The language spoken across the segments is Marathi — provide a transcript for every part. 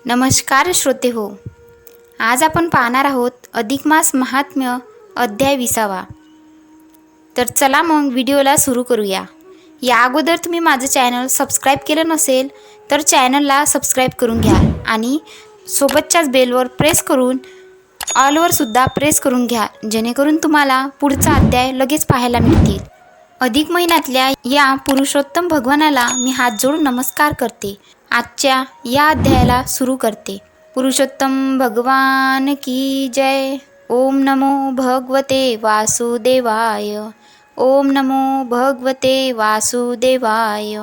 नमस्कार श्रोते हो. आज आपण पाहणार आहोत अधिक मास महात्म्य अध्याय 20. तर चला मग व्हिडिओला सुरू करूया. या अगोदर तुम्ही माझं चॅनल सबस्क्राईब केलं नसेल तर चॅनलला सबस्क्राईब करून घ्या आणि सोबतच्याच बेलवर प्रेस करून ऑलवर सुद्धा प्रेस करून घ्या, जेणेकरून तुम्हाला पुढचा अध्याय लगेच पाहायला मिळतील. अधिक महिन्यातल्या या पुरुषोत्तम भगवानाला मी हात जोडून नमस्कार करते. आजच्या या अध्यायाला सुरू करते. पुरुषोत्तम भगवान की जय. ओम नमो भगवते वासुदेवाय. ओम नमो भगवते वासुदेवाय.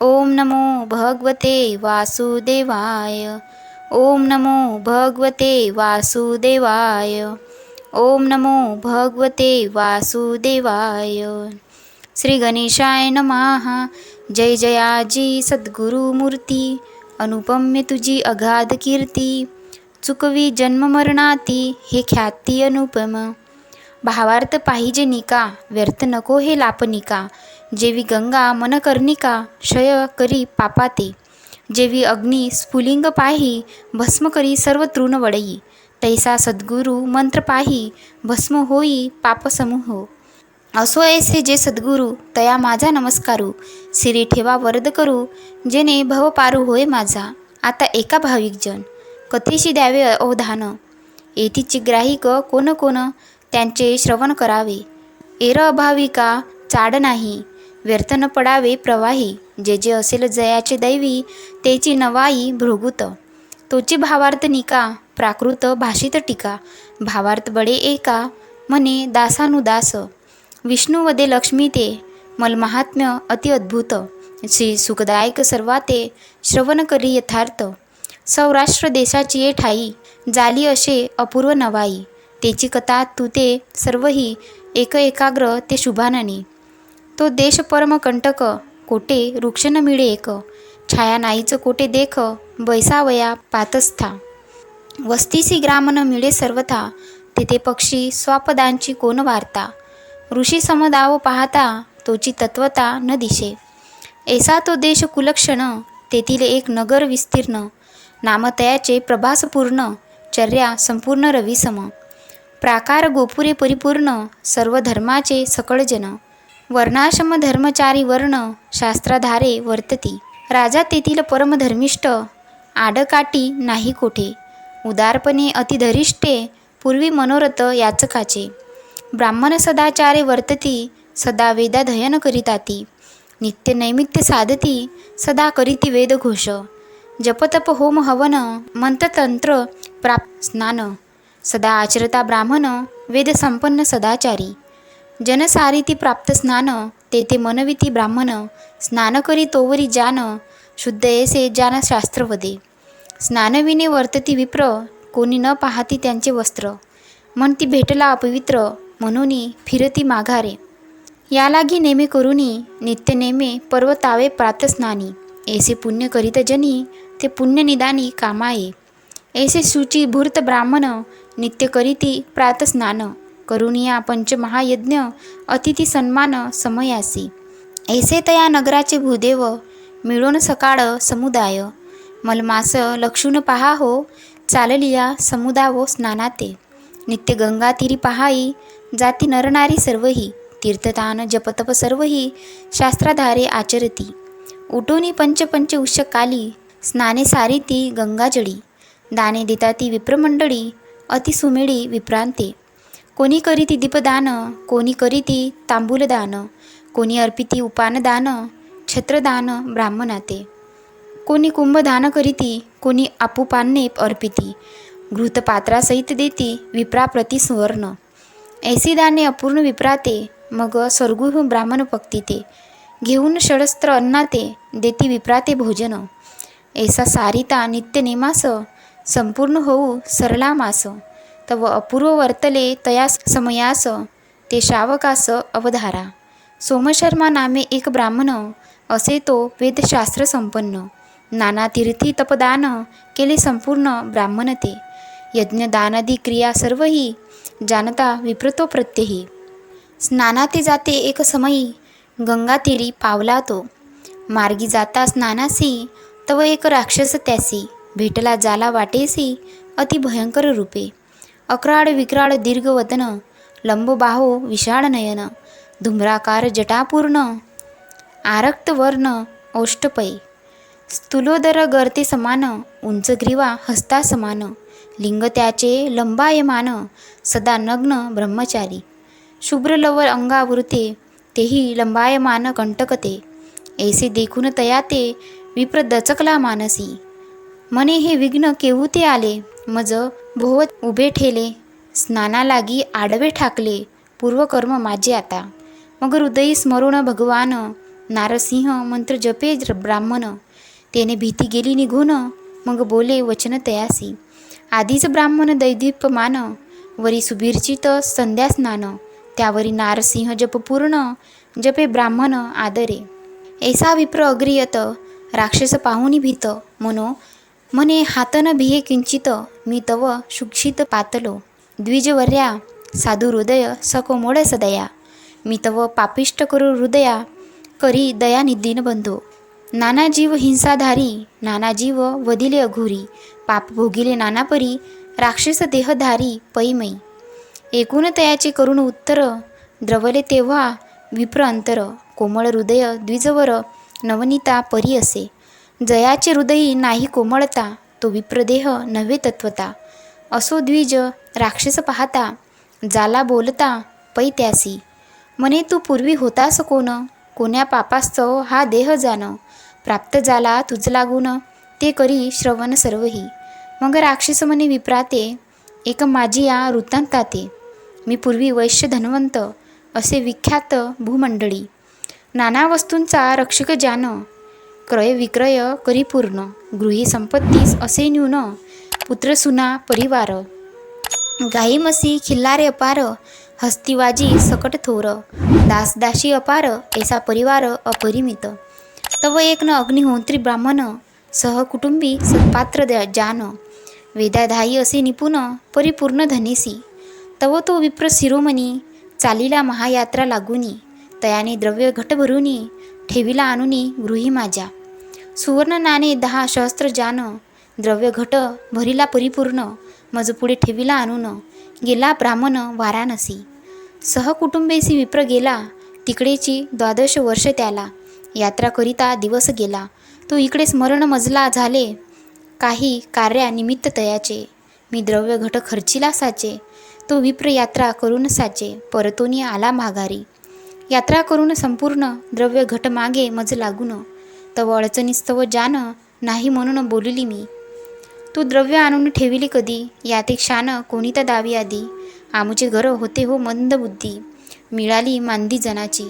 ओम नमो भगवते वासुदेवाय. ओम नमो भगवते वासुदेवाय. ओम नमो भगवते वासुदेवाय. श्री गणेशाय नमः. जय जयाजी सद्गुरुमूर्ती. अनुपम्य तुझी अगाध कीर्ती. चुकवी जन्म मरणाती हे ख्याती अनुपम. भावार्थ पाहिजे निका व्यर्थ नको हे लापनिका. जेवी गंगा मन कर्णिका क्षय करी पापाते. जेवी अग्नी स्फुलिंग पाही भस्म करी सर्व तृण वडई. तैसा सद्गुरु मंत्र पाही भस्म होई पापसमूह. असो ऐसे जे सद्गुरु तया माझा नमस्कारू. सिरी ठेवा वरद करू जेणे भव पारू होय माझा. आता एका भाविक जन कथेशी द्यावे अवधान. येथीची ग्राहिक कोण कोण त्यांचे श्रवण करावे. एर अभाविका चाड नाही व्यर्थ न पडावे प्रवाही. जे जे असेल जयाचे दैवी तेची नवाई भृगुत. तोची भावार्थ निका प्राकृत भाषित टीका. भावार्थ बडे एका म्हणे दासानुदास. विष्णू वदे लक्ष्मी ते मल महात्म्य अति अद्भुत. श्री सुखदायक सर्वाते श्रवण करी यथार्थ. सौराष्ट्र देशाची ये ठाई जाली असे अपूर्व नवाई. तेची कथा तू ते सर्वही एक एकाग्र ते शुभाननी. तो देश परमकंटक कोटे वृक्ष न मिळे एक. छाया नाहीच कोटे देख बैसावया पातस्था. वस्तीसी ग्राम न मिळे सर्वथा तेथे पक्षी स्वापदांची कोण वार्ता. ऋषी समदाव पाहता तोची तत्वता न दिशे. ऐसा तो देश कुलक्षण तेथील एक नगर विस्तीर्ण. नामतयाचे प्रभासपूर्ण चर्या संपूर्ण रविसम. प्राकार गोपुरे परिपूर्ण सर्व धर्माचे सकळ जन. वर्णाश्रम धर्मचारी वर्ण शास्त्राधारे वर्तती. राजा तेथील परमधर्मिष्ठ आडकाठी नाही कोठे. उदारपणे अतिधरिष्ठे पूर्वी मनोरथ याचकाचे. ब्राह्मण सदाचारे वर्तती सदा वेदाध्ययन करीताती. नित्य नैमित्य साधती सदा करीती वेदघोष. जपतप होम हवन मंत्रतंत्र प्राप्त स्नान. सदा आचरता ब्राह्मण वेद संपन्न सदाचारी. जनसारिती प्राप्त स्नान तेथे मनविती ब्राह्मण. स्नान करी तोवरी जान शुद्ध ऐसे जान शास्त्रवदे. स्नानविने वर्तती विप्र कोणी न पाहती त्यांचे वस्त्र. म्हणती भेटला अपवित्र म्हणून फिरती माघारे. यालागी नेमे करुनी नित्य नेमे पर्वतावे प्रातस्नानी. ऐसे पुण्य करीत जनी ते पुण्य निदानी कामाये. ऐसे शुची भूर्त ब्राह्मण नित्य करीती प्रातस्नान. करुनिया पंचमहायज्ञ अतिथी सन्मान समयासी. ऐसे तया नगराचे भूदेव मिळून सकाळ समुदाय. मलमास लक्षून पहा हो चाललिया समुदावो स्नानाते. नित्य गंगा तीरी पहाई जाती नरनारी सर्वही. तीर्थदान जपतप सर्वही शास्त्राधारे आचरती. उठोनी पंच उष्यकाली स्नाने सारिती गंगाजळी. दाने देताती विप्रमंडळी अतिसुमेळी विप्रांते. कोणी करीती दीपदान कोणी करीती तांबूलदान. कोणी अर्पिती उपानदान छत्रदान ब्राह्मणाते. कोणी कुंभदान करीती कोणी आपुपान्ने अर्पिती. घृतपात्रासहित देती विप्राप्रती सुवर्ण. ऐसी दाने अपूर्ण विप्राते मग स्वर्गुह ब्राह्मण पक्तीते. घेऊन षडस्त्र अन्नाते देती विप्राते भोजन. ऐसा सारिता नित्य नेमास संपूर्ण होऊ सरला मास. तव अपूर्व वर्तले तया समयास ते शावकास अवधारा. सोमशर्मा नामे एक ब्राह्मण असे तो वेदशास्त्र संपन्न. नाना तीर्थी तपदान केले संपूर्ण ब्राह्मण ते. यज्ञदानादी क्रिया सर्वही जानता विप्रतो प्रत्यही. स्नानाते जाते एक समयी गंगातीरी पावला तो. मार्गी जाता स्नानासी तव एक राक्षस त्यासी. भेटला जाला वाटेसी अति भयंकर रूपे. अक्राळ विक्राळ दीर्घ वदन, लंबबाहो विशाळ नयन, धूम्राकार जटापूर्ण, आरक्त वर्ण ओष्ठपै, स्थूलोदर गर्ते समान, उंच ग्रीवा हस्ता समान, लिंग त्याचे लंबायमान, सदा नग्न ब्रह्मचारी, शुभ्र लवर अंगावृते, तेही लंबायमान कंटकते. ऐसे देखून तया ते विप्र दचकला मानसी. मने हे विघ्न केहूते आले, मज भोवत उभे ठेले, स्नाना लागी आडवे ठाकले, पूर्वकर्म माझे आता. मग हृदयी स्मरून भगवान, नारसिंह मंत्र जपे ब्राह्मण, तेने भीती गेली निघून, मग बोले वचन तयासी. आधीच ब्राह्मण दैदीप्यमान, वरी सुभिर्चित संध्या स्नान, त्यावरी नारसिंह जप पूर्ण, जपे ब्राह्मण आदरे. ऐसा विप्र अग्रियत, राक्षस पाहुनी भीत, म्हणे हात न भिये किंचित, मी तव शुक्षित पातलो. द्विजवर्या साधू हृदय सकोमोड सदया, मी तव पापिष्ट करू हृदया, करी दया दीन बंधो. नाना जीव हिंसाधारी, नाना जीव वदिले अघोरी, पाप भोगिले नाना परी, राक्षस देहधारी पैमयी. एकूण तयाचे करुण उत्तर, द्रवले तेव्हा विप्र अंतर. कोमळ हृदय द्विजवर, नवनीता परी असे, जयाचे हृदयी नाही कोमळता, तो विप्रदेह नव्हे तत्वता. असो द्विज राक्षस पाहता, जाला बोलता पै त्यासी. म्हणे तू पूर्वी होतास कोण, कोण्या पापास्तव हा देह जाण, प्राप्त झाला तुझ लागून, ते करी श्रवण सर्वही. मग राक्षस म्हणे विप्राते, एक माझी या वृत्तांताते. मी पूर्वी वैश्य धनवंत, असे विख्यात भूमंडळी, नाना वस्तूंचा रक्षक जान, क्रय विक्रय करी पूर्ण, गृही संपत्तीस असे न्यून, पुत्रसुना परिवार, गाई म्हशी खिल्लारे अपार, हस्तिवाजी सकट थोर, दासदासी अपार, ऐसा परिवार अपरिमित. तव एक न अग्निहोत्री ब्राह्मण, सहकुटुंबी सत्पात्र जान, वेदाधायी असे निपुण, परिपूर्ण धनेसी. तव तो विप्र शिरोमणी, चालीला महायात्रा लागुनी, तयाने द्रव्य घट भरुनी, ठेविला आणुनी गृही माझ्या. सुवर्ण नाणे 10 सहस्त्र जान, द्रव्य घट भरिला परिपूर्ण, मज पुढे ठेविला आणून, गेला ब्राह्मण वाराणसी. सहकुटुंबेसी विप्र गेला, तिकडेची 12 वर्ष त्याला, यात्रा करिता दिवस गेला. तो इकडे स्मरण मजला झाले, काही कार्यानिमित्त तयाचे, मी द्रव्य घट खर्चिला साचे, तो विप्र यात्रा करून साचे, परतोनी आला माघारी. यात्रा करून संपूर्ण, द्रव्य घट मागे मज लागून, तव अडचणीस्तव जान, नाही म्हणून बोलिली मी. तू द्रव्य आणून ठेविली कधी, यात एक शान कोणीता दावी आधी. आमुचे घर होते हो मंद बुद्धी, मिळाली मांदी जनाची.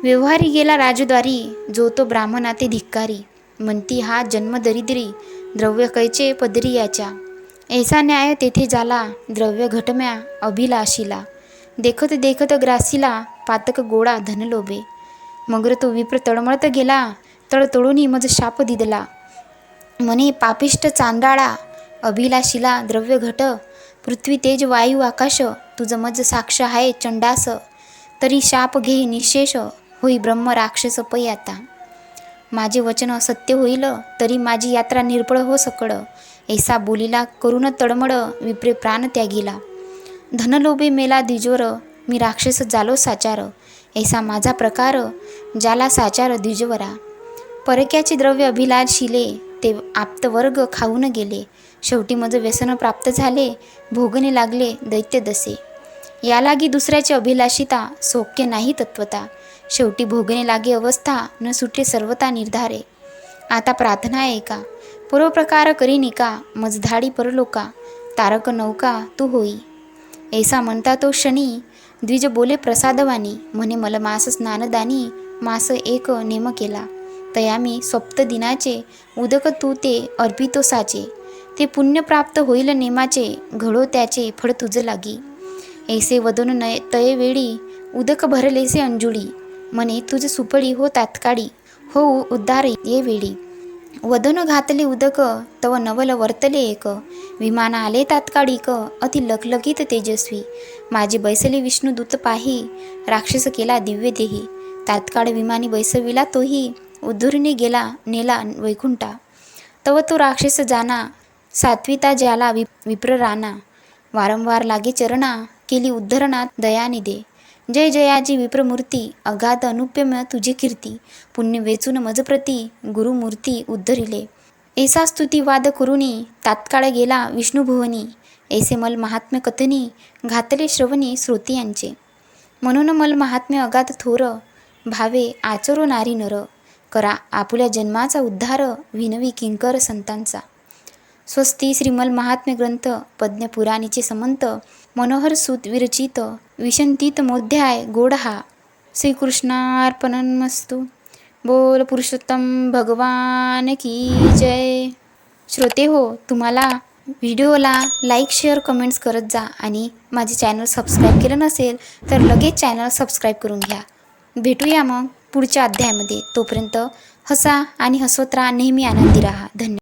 व्यवहारी गेला राजद्वारी, जो तो ब्राह्मणाते धिक्कारी, म्हणती हा जन्म दरिद्री, द्रव्य कैचे पदरी याच्या. ऐसा न्याय तेथे झाला, द्रव्य घटम्या अभिलाषीला, देखत देखत ग्रासीला, पातक गोळा धनलोभे. मगर तो विप्र तळमळत गेला, तळतळूनी मज शाप दिदला, म्हणे पापिष्ट चांडाळा, अभिलाषीला द्रव्य घट, पृथ्वी तेज वायू आकाश, तुझ मज साक्ष आहे चंडास, तरी शाप घे निशेष, होई ब्रह्म राक्षस पै आता. माझे वचन असत्य होईल, तरी माझी यात्रा निर्फळ हो सकळ. ऐसा बोलिला करून तळमळ, विप्रे प्राण त्यागिला. धनलोभे मेला द्विजवर, मी राक्षस झालो साचार. ऐसा माझा प्रकार, जाला साचार द्विजवरा. परक्याचे द्रव्य अभिलाषिले, ते आप्तवर्ग खाऊन गेले. शेवटी मज व्यसन प्राप्त झाले, भोगणे लागले दैत्य दसे. यालागी दुसऱ्याची अभिलाषिता, सौख्य नाही तत्वता. शेवटी भोगणे लागे अवस्था, न सुटे सर्वता निर्धारे. आता प्रार्थना आहे का, पूर्वप्रकार करी निका, मजधाडी परलोका, तारक नौका तू होई. ऐसा म्हणता तो क्षणी, द्विज बोले प्रसादवाणी, म्हणे मलमास स्नानदानी, मास एक नेम केला. तयामी स्वप्त दिनाचे, उदक तू ते अर्पितो साचे. ते पुण्य प्राप्त होईल नेमाचे, घडो त्याचे फळ तुझ लागी. ऐसे वदन तये वेळी, उदक भरलेसे अंजुळी, म्हणे तुझ सुपडी हो तात्काळी, हो उद्धार ये वेळी. वदन घातले उदक, तव नवल वर्तले एक, विमान आले तात्काळिक, अति लखलखित तेजस्वी. माझे बैसले विष्णुदूत पाही, राक्षस केला दिव्य देही. तात्काळ विमानी बैसविला तोही, उद्धुरीने गेला नेला वैकुंठा. तव तो राक्षस जाना, सात्विता ज्याला विप्र राना. वारंवार लागे चरणा, केली उद्धरणात दयानिधे. जय जयाची विप्रमूर्ती, अगाध अनुपम तुझे कीर्ती. पुण्य वेचून मजप्रती, गुरुमूर्ती उद्धरिले. ऐसा स्तुती वाद करुणी, तात्काळ गेला विष्णुभुवनी. ऐसे मल महात्म्य कथनी, घातले श्रवणी श्रोती यांचे. म्हणून मल महात्म्य अगाध थोर, भावे आचरो नारी नर. करा आपुल्या जन्माचा उद्धार, विनवी किंकर संतांचा. स्वस्ती श्रीमल महात्म्य ग्रंथ, पद्म पुराणीचे समंत. मनोहर सूत विरचित, विशंतीत मोध्याय गोड हा. श्रीकृष्णार्पणमस्तु. बोल पुरुषोत्तम भगवान की जय. श्रोते हो, तुम्हाला व्हिडिओला लाईक शेअर कमेंट्स करत जा आणि माझे चॅनल सबस्क्राईब केलं नसेल तर लगेच चॅनल सबस्क्राईब करून घ्या. भेटूया मग पुढच्या अध्यायामध्ये. तोपर्यंत हसा आणि हसवत राहा, नेहमी आनंदी राहा. धन्यवाद.